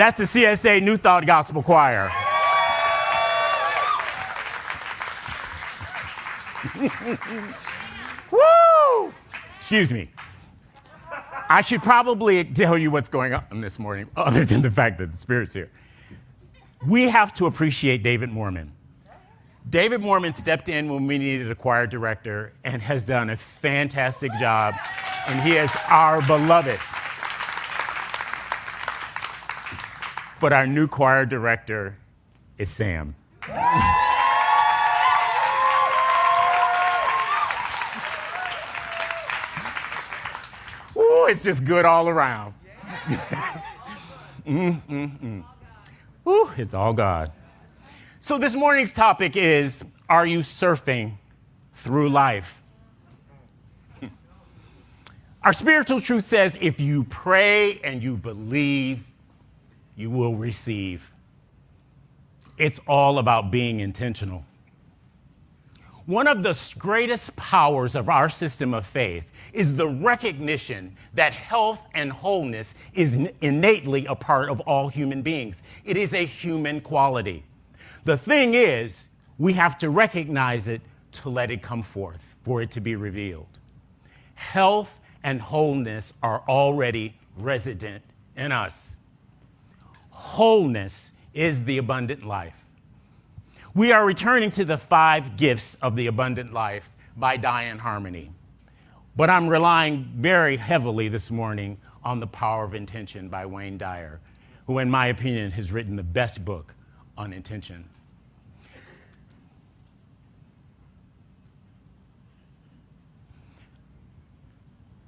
That's the CSA New Thought Gospel Choir. Woo! Excuse me. I should probably tell you what's going on this morning, other than the fact that the Spirit's here. We have to appreciate David Moorman. David Moorman stepped in when we needed a choir director and has done a fantastic job, and he is our beloved. But our new choir director is Sam. Ooh, it's just good all around. Ooh, it's all God. So this morning's topic is, are you surfing through life? Our spiritual truth says, if you pray and you believe, you will receive. It's all about being intentional. One of the greatest powers of our system of faith is the recognition that health and wholeness is innately a part of all human beings. It is a human quality. The thing is, we have to recognize it to let it come forth, for it to be revealed. Health and wholeness are already resident in us. Wholeness is the abundant life. We are returning to the 5 gifts of the abundant life by Diane Harmony. But I'm relying very heavily this morning on The Power of Intention by Wayne Dyer, who, in my opinion, has written the best book on intention.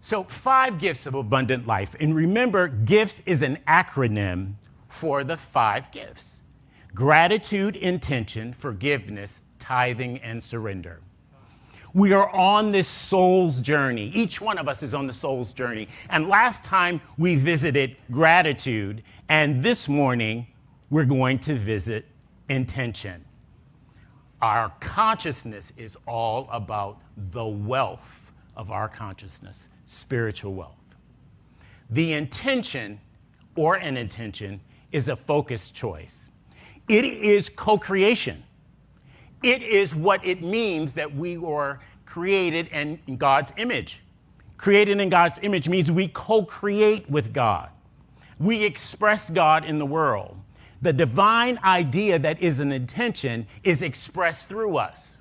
So 5 gifts of abundant life. And remember, gifts is an acronym for the 5 gifts: gratitude, intention, forgiveness, tithing, and surrender. We are on this soul's journey. Each one of us is on the soul's journey. And last time we visited gratitude, and this morning we're going to visit intention. Our consciousness is all about the wealth of our consciousness, spiritual wealth. The intention, or an intention, is a focused choice. It is co-creation. It is what it means that we were created in God's image. Created in God's image means we co-create with God. We express God in the world. The divine idea that is an intention is expressed through us.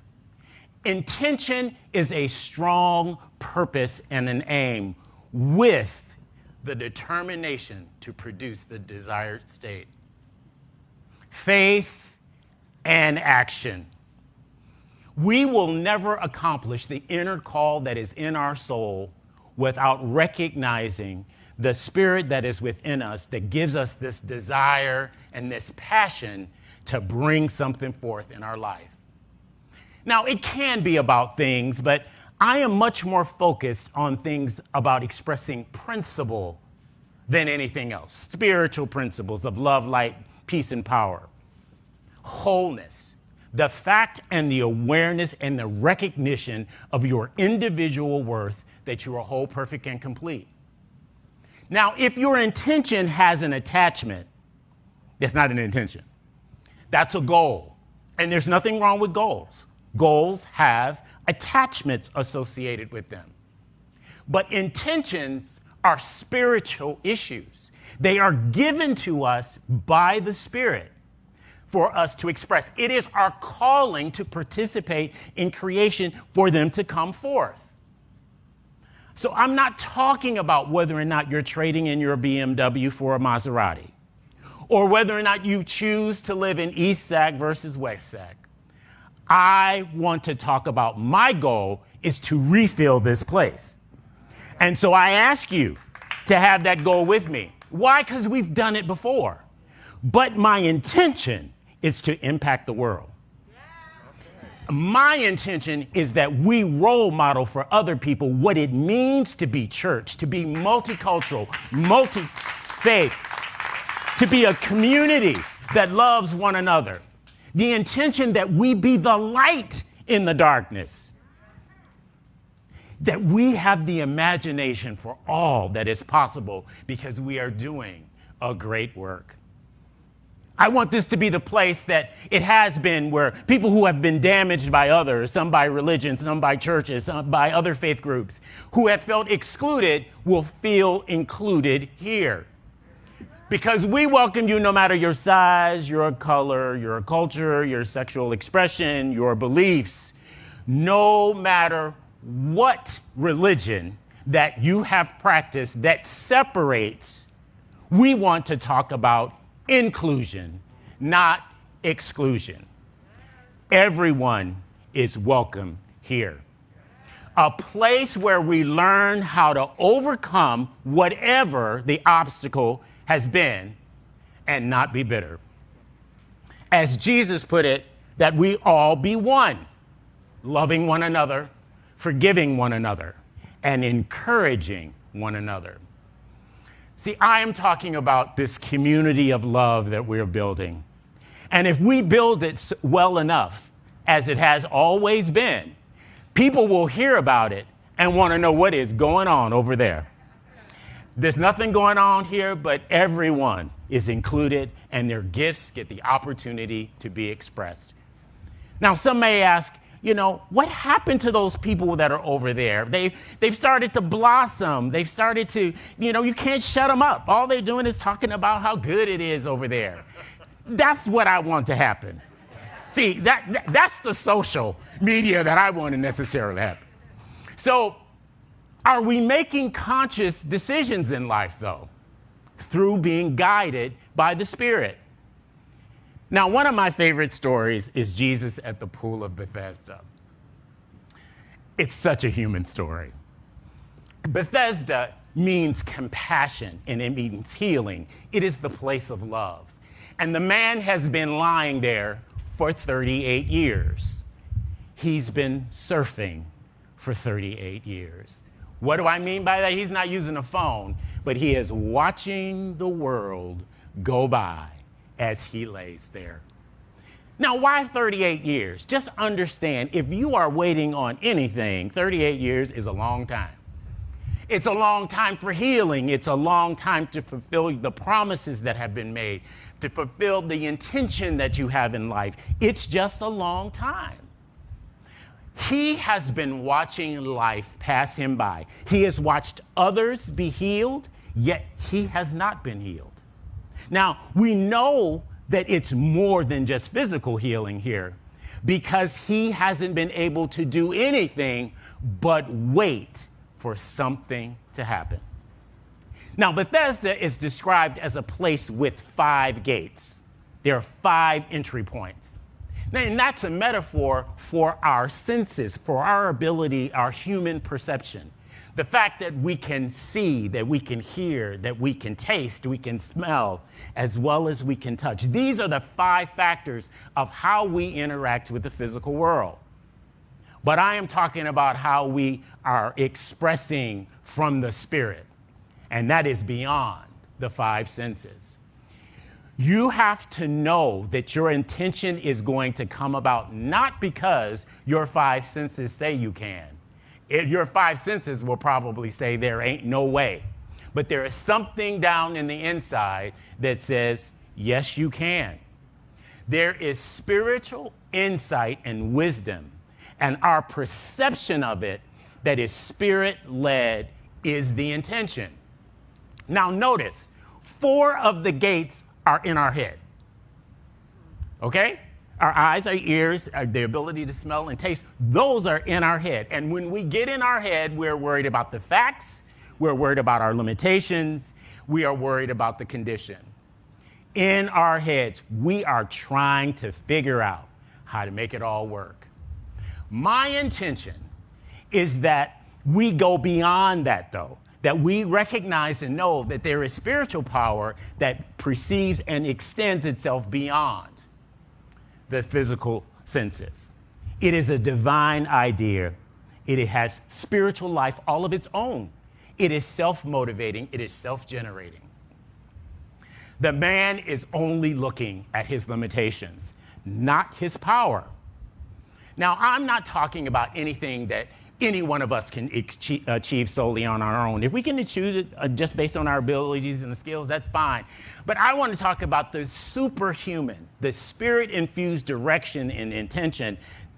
Intention is a strong purpose and an aim with the determination to produce the desired state. Faith and action. We will never accomplish the inner call that is in our soul without recognizing the spirit that is within us that gives us this desire and this passion to bring something forth in our life. Now, it can be about things, but I am much more focused on things about expressing principle than anything else. Spiritual principles of love, light, peace, and power. Wholeness. The fact and the awareness and the recognition of your individual worth, that you are whole, perfect, and complete. Now, if your intention has an attachment, that's not an intention. That's a goal. And there's nothing wrong with goals. Goals have attachments associated with them. But intentions are spiritual issues. They are given to us by the Spirit for us to express. It is our calling to participate in creation for them to come forth. So I'm not talking about whether or not you're trading in your BMW for a Maserati, or whether or not you choose to live in East Sac versus West Sac. I want to talk about my goal is to refill this place. And so I ask you to have that goal with me. Why? Because we've done it before. But my intention is to impact the world. My intention is that we role model for other people what it means to be church, to be multicultural, multi-faith, to be a community that loves one another. The intention that we be the light in the darkness. That we have the imagination for all that is possible because we are doing a great work. I want this to be the place that it has been, where people who have been damaged by others, some by religion, some by churches, some by other faith groups, who have felt excluded will feel included here. Because we welcome you no matter your size, your color, your culture, your sexual expression, your beliefs, no matter what religion that you have practiced that separates. We want to talk about inclusion, not exclusion. Everyone is welcome here. A place where we learn how to overcome whatever the obstacle has been and not be bitter. As Jesus put it, that we all be one, loving one another, forgiving one another, and encouraging one another. See, I am talking about this community of love that we're building. And if we build it well enough, as it has always been, people will hear about it and want to know what is going on over there. There's nothing going on here, but everyone is included and their gifts get the opportunity to be expressed. Now, some may ask, what happened to those people that are over there? They've started to blossom. They've started to, you can't shut them up. All they're doing is talking about how good it is over there. That's what I want to happen. See, that's the social media that I want to necessarily happen. So, are we making conscious decisions in life, though, through being guided by the Spirit? Now, one of my favorite stories is Jesus at the Pool of Bethesda. It's such a human story. Bethesda means compassion, and it means healing. It is the place of love. And the man has been lying there for 38 years. He's been surfing for 38 years. What do I mean by that? He's not using a phone, but he is watching the world go by as he lays there. Now, why 38 years? Just understand, if you are waiting on anything, 38 years is a long time. It's a long time for healing. It's a long time to fulfill the promises that have been made, to fulfill the intention that you have in life. It's just a long time. He has been watching life pass him by. He has watched others be healed, yet he has not been healed. Now, we know that it's more than just physical healing here, because he hasn't been able to do anything but wait for something to happen. Now, Bethesda is described as a place with 5 gates. There are 5 entry points. And that's a metaphor for our senses, for our ability, our human perception. The fact that we can see, that we can hear, that we can taste, we can smell, as well as we can touch. These are the 5 factors of how we interact with the physical world. But I am talking about how we are expressing from the Spirit, and that is beyond the 5 senses. You have to know that your intention is going to come about not because your 5 senses say you can. Your 5 senses will probably say there ain't no way. But there is something down in the inside that says, yes, you can. There is spiritual insight and wisdom, and our perception of it that is Spirit-led is the intention. Now notice, 4 of the gates are in our head. Okay? Our eyes, our ears, the ability to smell and taste, those are in our head. And when we get in our head, we're worried about the facts, we're worried about our limitations, we are worried about the condition. In our heads, we are trying to figure out how to make it all work. My intention is that we go beyond that, though. That we recognize and know that there is spiritual power that perceives and extends itself beyond the physical senses. It is a divine idea. It has spiritual life all of its own. It is self-motivating. It is self-generating. The man is only looking at his limitations, not his power. Now, I'm not talking about anything that any one of us can achieve solely on our own. If we can achieve it just based on our abilities and the skills, that's fine. But I want to talk about the superhuman, the spirit-infused direction and intention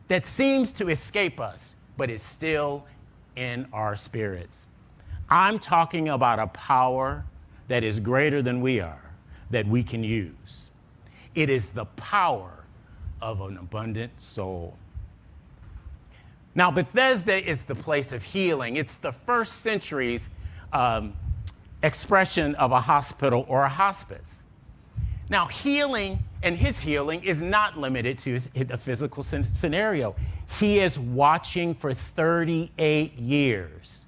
that seems to escape us, but is still in our spirits. I'm talking about a power that is greater than we are, that we can use. It is the power of an abundant soul. Now, Bethesda is the place of healing. It's the first century's expression of a hospital or a hospice. Now, healing and his healing is not limited to a physical scenario. He is watching for 38 years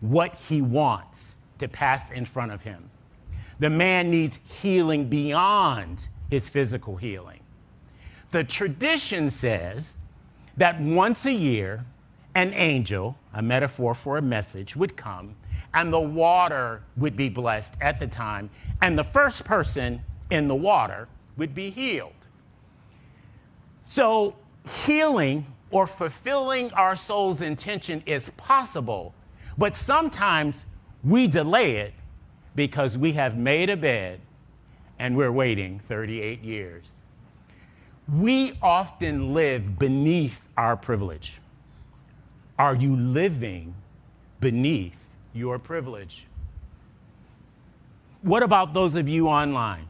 what he wants to pass in front of him. The man needs healing beyond his physical healing. The tradition says that once a year, an angel, a metaphor for a message, would come, and the water would be blessed at the time, and the first person in the water would be healed. So healing or fulfilling our soul's intention is possible, but sometimes we delay it because we have made a bed and we're waiting 38 years. We often live beneath our privilege. Are you living beneath your privilege? What about those of you online?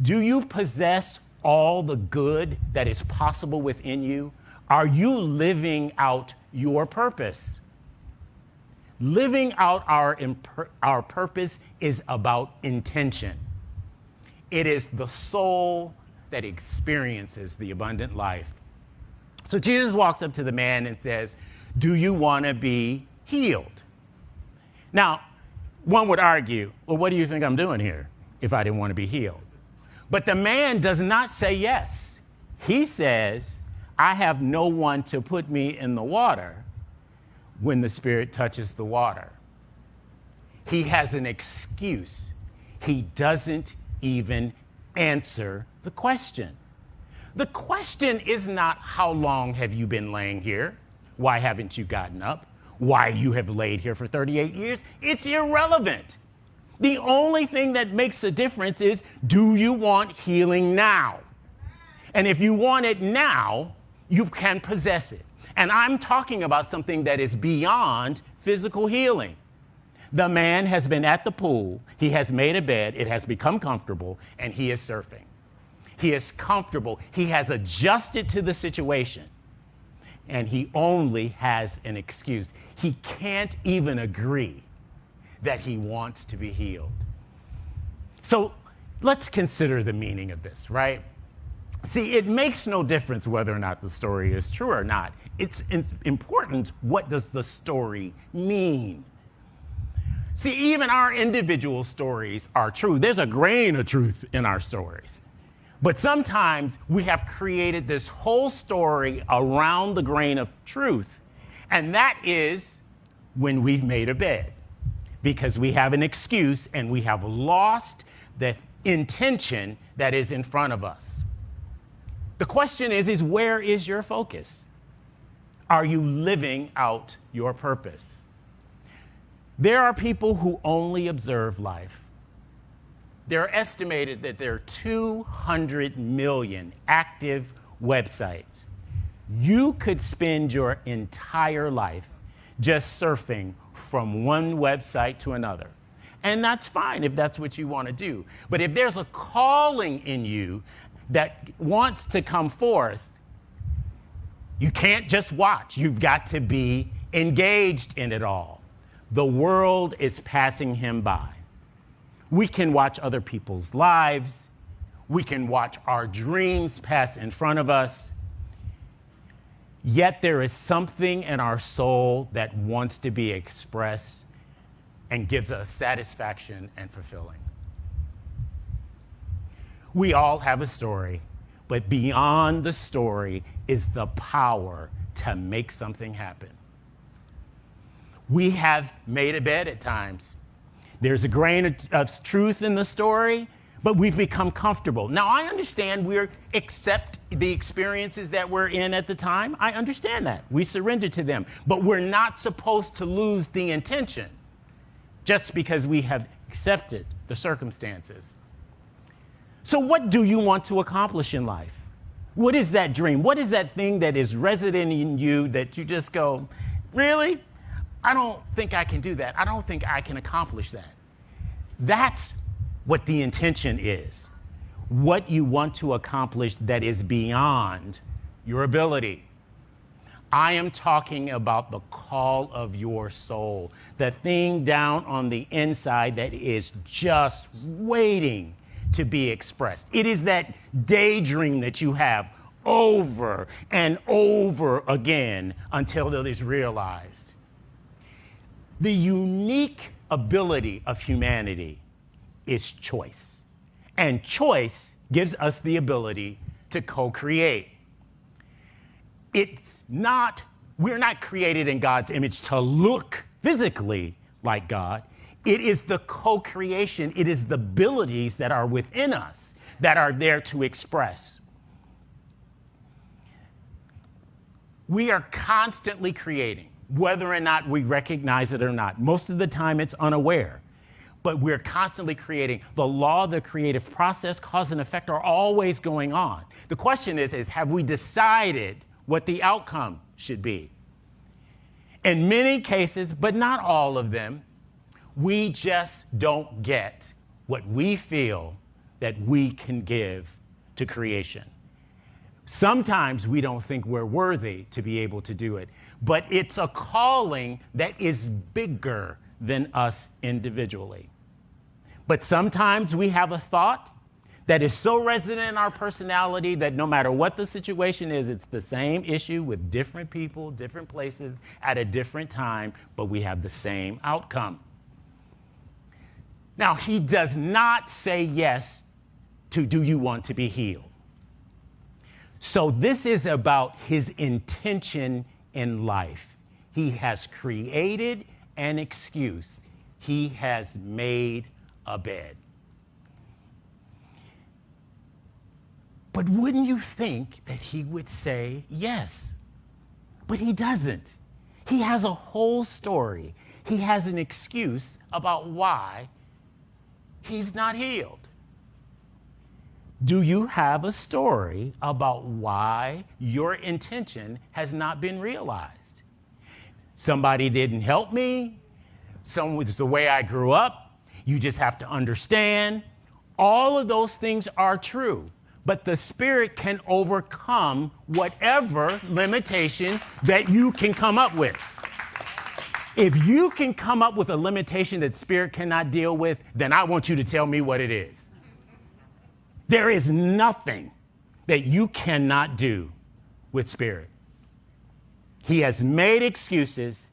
Do you possess all the good that is possible within you? Are you living out your purpose? Living out our purpose is about intention. It is the soul that experiences the abundant life. So Jesus walks up to the man and says, "Do you want to be healed?" Now, one would argue, well, what do you think I'm doing here if I didn't want to be healed? But the man does not say yes. He says, I have no one to put me in the water when the Spirit touches the water. He has an excuse. He doesn't even answer the question. The question is not how long have you been laying here? Why haven't you gotten up? Why you have laid here for 38 years? It's irrelevant. The only thing that makes a difference is, do you want healing now? And if you want it now, you can possess it. And I'm talking about something that is beyond physical healing. The man has been at the pool, he has made a bed, it has become comfortable, and he is surfing. He is comfortable, he has adjusted to the situation, and he only has an excuse. He can't even agree that he wants to be healed. So let's consider the meaning of this, right? See, it makes no difference whether or not the story is true or not. It's important, what does the story mean? See, even our individual stories are true. There's a grain of truth in our stories. But sometimes we have created this whole story around the grain of truth, and that is when we've made a bed, because we have an excuse and we have lost the intention that is in front of us. The question is where is your focus? Are you living out your purpose? There are people who only observe life. There are estimated that there are 200 million active websites. You could spend your entire life just surfing from one website to another. And that's fine if that's what you want to do. But if there's a calling in you that wants to come forth, you can't just watch. You've got to be engaged in it all. The world is passing him by. We can watch other people's lives. We can watch our dreams pass in front of us. Yet there is something in our soul that wants to be expressed and gives us satisfaction and fulfilling. We all have a story, but beyond the story is the power to make something happen. We have made a bed at times. There's a grain of truth in the story, but we've become comfortable. Now, I understand we accept the experiences that we're in at the time. I understand that. We surrender to them. But we're not supposed to lose the intention just because we have accepted the circumstances. So what do you want to accomplish in life? What is that dream? What is that thing that is resident in you that you just go, really? I don't think I can do that. I don't think I can accomplish that. That's what the intention is. What you want to accomplish that is beyond your ability. I am talking about the call of your soul, the thing down on the inside that is just waiting to be expressed. It is that daydream that you have over and over again until it is realized. The unique ability of humanity is choice. And choice gives us the ability to co-create. We're not created in God's image to look physically like God. It is the co-creation. It is the abilities that are within us that are there to express. We are constantly creating, whether or not we recognize it or not. Most of the time it's unaware, but we're constantly creating. The law of the creative process, cause and effect are always going on. The question is have we decided what the outcome should be? In many cases, but not all of them, we just don't get what we feel that we can give to creation. Sometimes we don't think we're worthy to be able to do it, but it's a calling that is bigger than us individually. But sometimes we have a thought that is so resident in our personality that no matter what the situation is, it's the same issue with different people, different places, at a different time, but we have the same outcome. Now, he does not say yes to do you want to be healed. So this is about his intention in life. He has created an excuse. He has made a bed. But wouldn't you think that he would say yes? But he doesn't. He has a whole story. He has an excuse about why he's not healed. Do you have a story about why your intention has not been realized? Somebody didn't help me. It's the way I grew up. You just have to understand. All of those things are true, but the Spirit can overcome whatever limitation that you can come up with. If you can come up with a limitation that Spirit cannot deal with, then I want you to tell me what it is. There is nothing that you cannot do with Spirit. He has made excuses.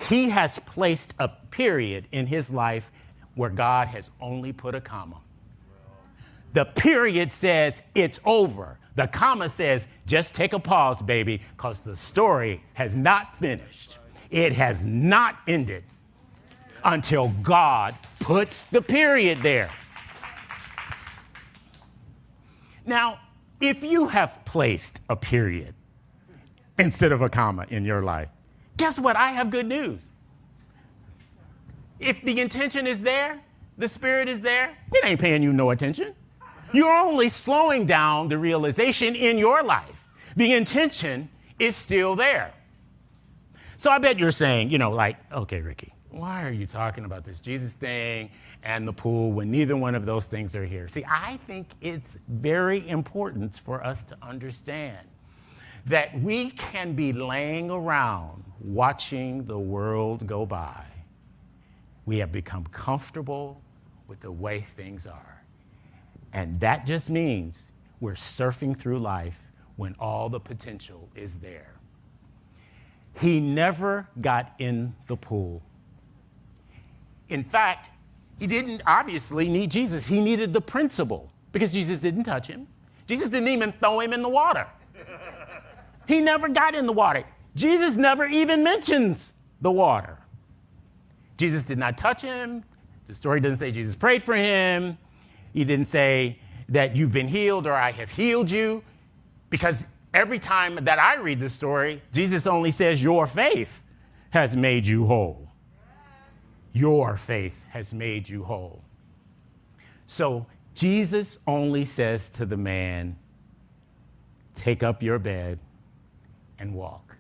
He has placed a period in his life where God has only put a comma. The period says it's over. The comma says just take a pause, baby, because the story has not finished. It has not ended until God puts the period there. Now, if you have placed a period instead of a comma in your life, guess what? I have good news. If the intention is there, the Spirit is there, it ain't paying you no attention. You're only slowing down the realization in your life. The intention is still there. So I bet you're saying, okay, Ricky, why are you talking about this Jesus thing and the pool when neither one of those things are here? See, I think it's very important for us to understand that we can be laying around watching the world go by. We have become comfortable with the way things are. And that just means we're surfing through life when all the potential is there. He never got in the pool. In fact, he didn't obviously need Jesus. He needed the principle because Jesus didn't touch him. Jesus didn't even throw him in the water. He never got in the water. Jesus never even mentions the water. Jesus did not touch him. The story doesn't say Jesus prayed for him. He didn't say that you've been healed or I have healed you, because every time that I read the story, Jesus only says your faith has made you whole. Your faith has made you whole. So Jesus only says to the man, take up your bed and walk.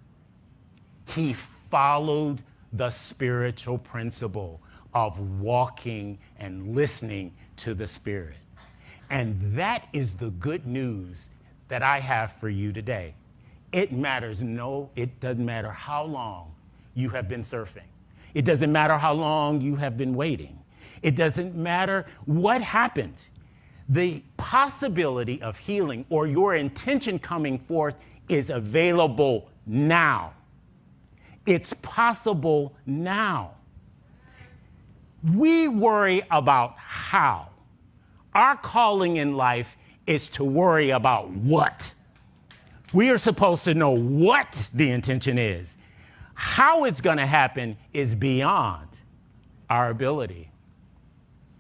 He followed the spiritual principle of walking and listening to the Spirit. And that is the good news that I have for you today. It doesn't matter how long you have been surfing. It doesn't matter how long you have been waiting. It doesn't matter what happened. The possibility of healing or your intention coming forth is available now. It's possible now. We worry about how. Our calling in life is to worry about what. We are supposed to know what the intention is. How it's going to happen is beyond our ability.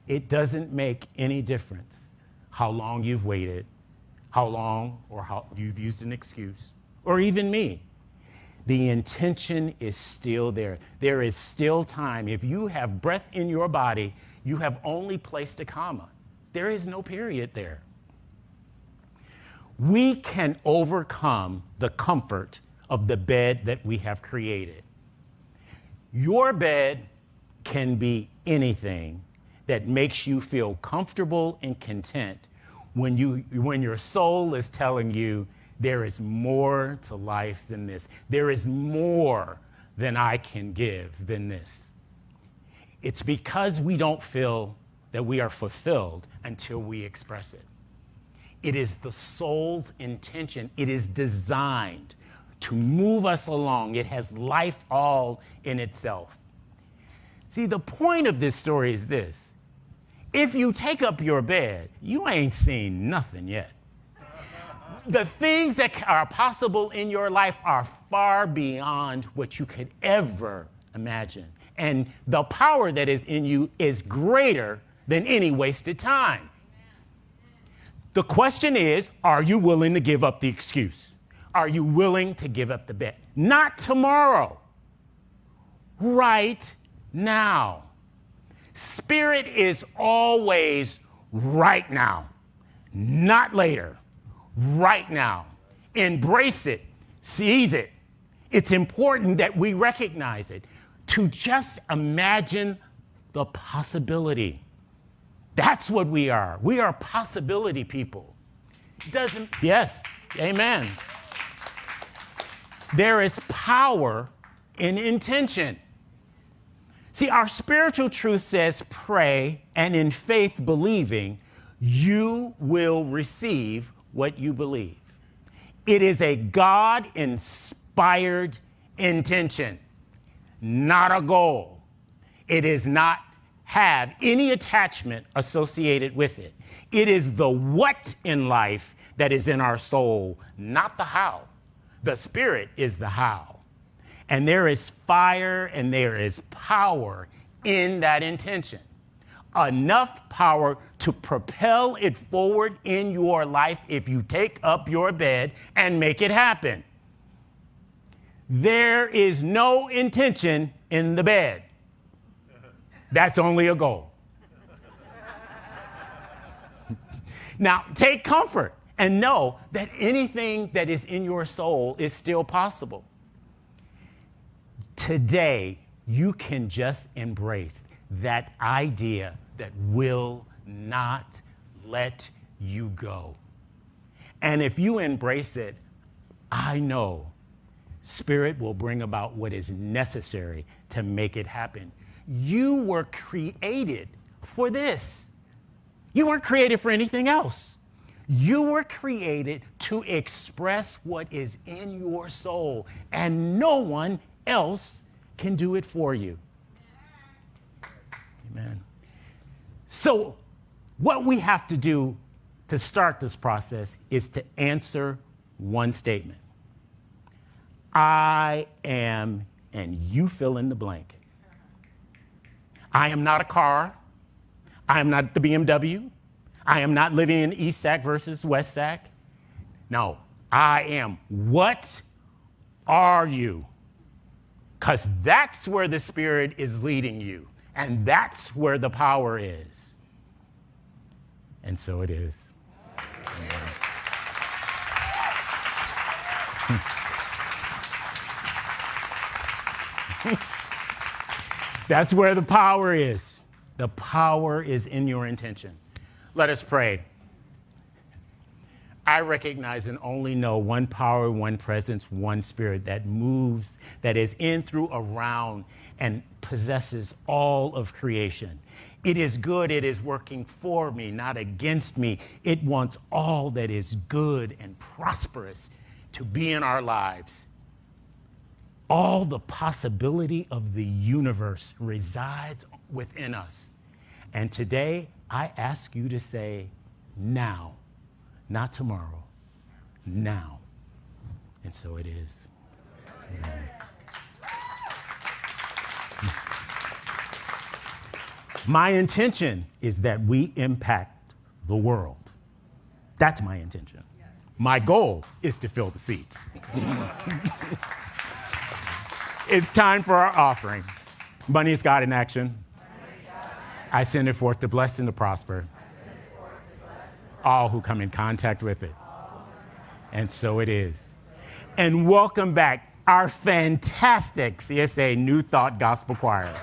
It doesn't make any difference how long you've waited, how long or how you've used an excuse, or even me. The intention is still there. There is still time. If you have breath in your body, you have only placed a comma. There is no period there. We can overcome the comfort of the bed that we have created. Your bed can be anything that makes you feel comfortable and content when your soul is telling you there is more to life than this. There is more than I can give than this. It's because we don't feel that we are fulfilled until we express it. It is the soul's intention. It is designed to move us along. It has life all in itself. See, the point of this story is this. If you take up your bed, you ain't seen nothing yet. The things that are possible in your life are far beyond what you could ever imagine. And the power that is in you is greater than any wasted time. The question is, are you willing to give up the excuse? Are you willing to give up the bed? Not tomorrow, right now. Spirit is always right now, not later, right now. Embrace it, seize it. It's important that we recognize it. To just imagine the possibility. That's what we are. We are possibility people. Yes, amen. There is power in intention. See, our spiritual truth says, pray, and in faith believing, you will receive what you believe. It is a God-inspired intention, not a goal. It does not have any attachment associated with it. It is the what in life that is in our soul, not the how. The Spirit is the how. And there is fire and there is power in that intention. Enough power to propel it forward in your life if you take up your bed and make it happen. There is no intention in the bed. That's only a goal. Now, take comfort and know that anything that is in your soul is still possible. Today, you can just embrace that idea that will not let you go. And if you embrace it, I know Spirit will bring about what is necessary to make it happen. You were created for this. You weren't created for anything else. You were created to express what is in your soul, and no one else can do it for you. Amen. So what we have to do to start this process is to answer one statement. I am, and you fill in the blank. I am not a car. I am not the BMW. I am not living in East Sac versus West Sac. No, I am. What are you? Because that's where the Spirit is leading you, and that's where the power is. And so it is. That's where the power is. The power is in your intention. Let us pray. I recognize and only know one power, one presence, one Spirit that moves, that is in, through, around, and possesses all of creation. It is good. It is working for me, not against me. It wants all that is good and prosperous to be in our lives. All the possibility of the universe resides within us. And today, I ask you to say, now, not tomorrow, now. And so it is. Amen. My intention is that we impact the world. That's my intention. My goal is to fill the seats. It's time for our offering. Money is God in action. I send it forth to bless and to prosper all who come in contact with it. And so it is. And welcome back our fantastic CSA New Thought Gospel Choir.